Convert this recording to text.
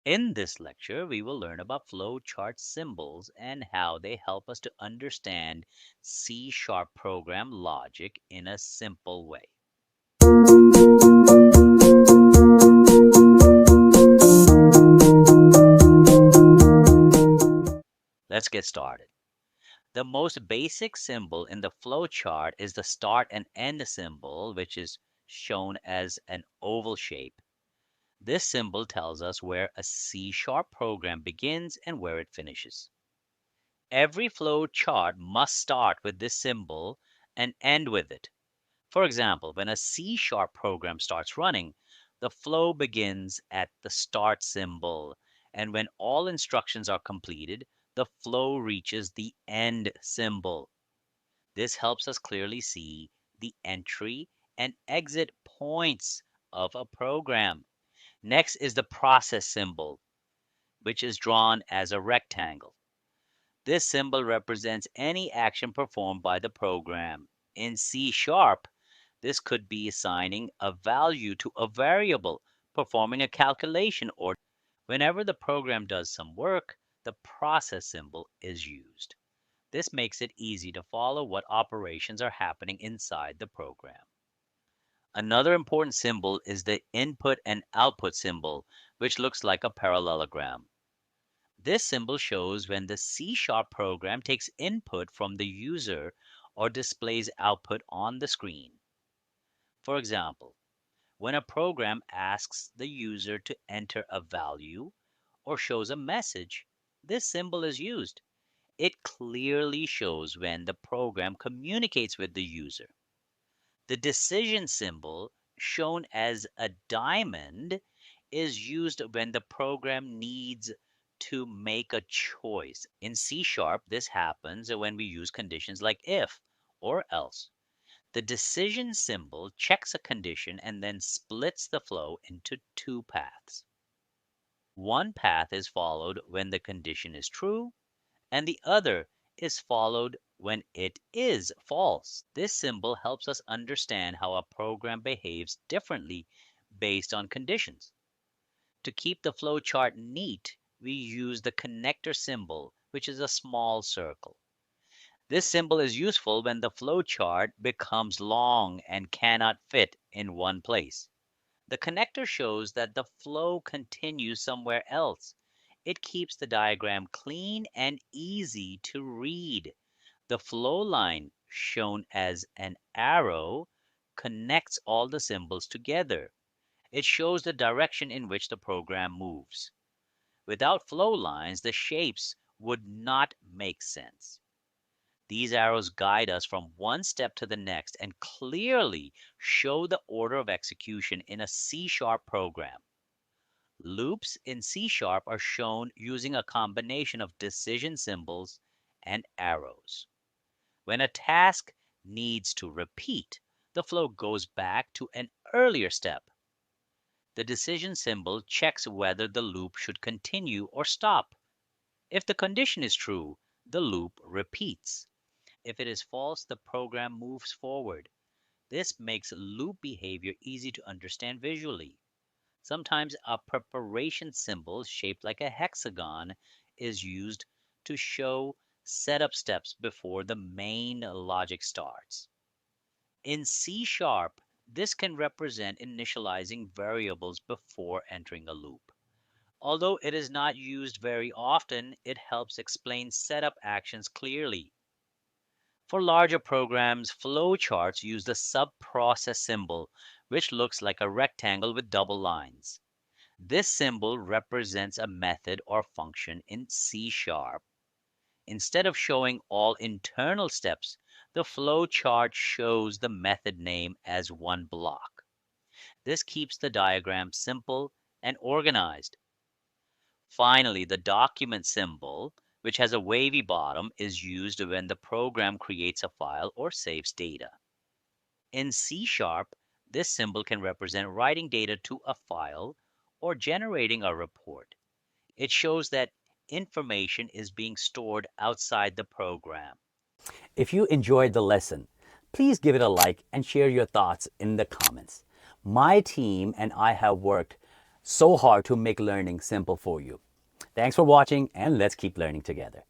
In this lecture, we will learn about flowchart symbols and how they help us to understand C# program logic in a simple way. Let's get started. The most basic symbol in the flowchart is the start and end symbol, which is shown as an oval shape. This symbol tells us where a C# program begins and where it finishes. Every flow chart must start with this symbol and end with it. For example, when a C# program starts running, the flow begins at the start symbol, and when all instructions are completed, the flow reaches the end symbol. This helps us clearly see the entry and exit points of a program. Next is the process symbol, which is drawn as a rectangle. This symbol represents any action performed by the program. In C#, this could be assigning a value to a variable, performing a calculation, or whenever the program does some work, the process symbol is used. This makes it easy to follow what operations are happening inside the program. Another important symbol is the input and output symbol, which looks like a parallelogram. This symbol shows when the C# program takes input from the user or displays output on the screen. For example, when a program asks the user to enter a value or shows a message, this symbol is used. It clearly shows when the program communicates with the user. The decision symbol, shown as a diamond, is used when the program needs to make a choice. In C#, this happens when we use conditions like if or else. The decision symbol checks a condition and then splits the flow into two paths. One path is followed when the condition is true, and the other is followed when it is false. This symbol helps us understand how a program behaves differently based on conditions. To keep the flowchart neat, we use the connector symbol, which is a small circle. This symbol is useful when the flowchart becomes long and cannot fit in one place. The connector shows that the flow continues somewhere else. It keeps the diagram clean and easy to read. The flow line, shown as an arrow, connects all the symbols together. It shows the direction in which the program moves. Without flow lines, the shapes would not make sense. These arrows guide us from one step to the next and clearly show the order of execution in a C# program. Loops in C# are shown using a combination of decision symbols and arrows. When a task needs to repeat, the flow goes back to an earlier step. The decision symbol checks whether the loop should continue or stop. If the condition is true, the loop repeats. If it is false, the program moves forward. This makes loop behavior easy to understand visually. Sometimes a preparation symbol shaped like a hexagon is used to show setup steps before the main logic starts. In C#, this can represent initializing variables before entering a loop. Although it is not used very often, it helps explain setup actions clearly. For larger programs, flowcharts use the subprocess symbol, which looks like a rectangle with double lines. This symbol represents a method or function in C#. Instead of showing all internal steps, the flowchart shows the method name as one block. This keeps the diagram simple and organized. Finally, the document symbol, which has a wavy bottom, is used when the program creates a file or saves data. In C#, this symbol can represent writing data to a file or generating a report. It shows that information is being stored outside the program. If you enjoyed the lesson, please give it a like and share your thoughts in the comments. My team and I have worked so hard to make learning simple for you. Thanks for watching, and let's keep learning together.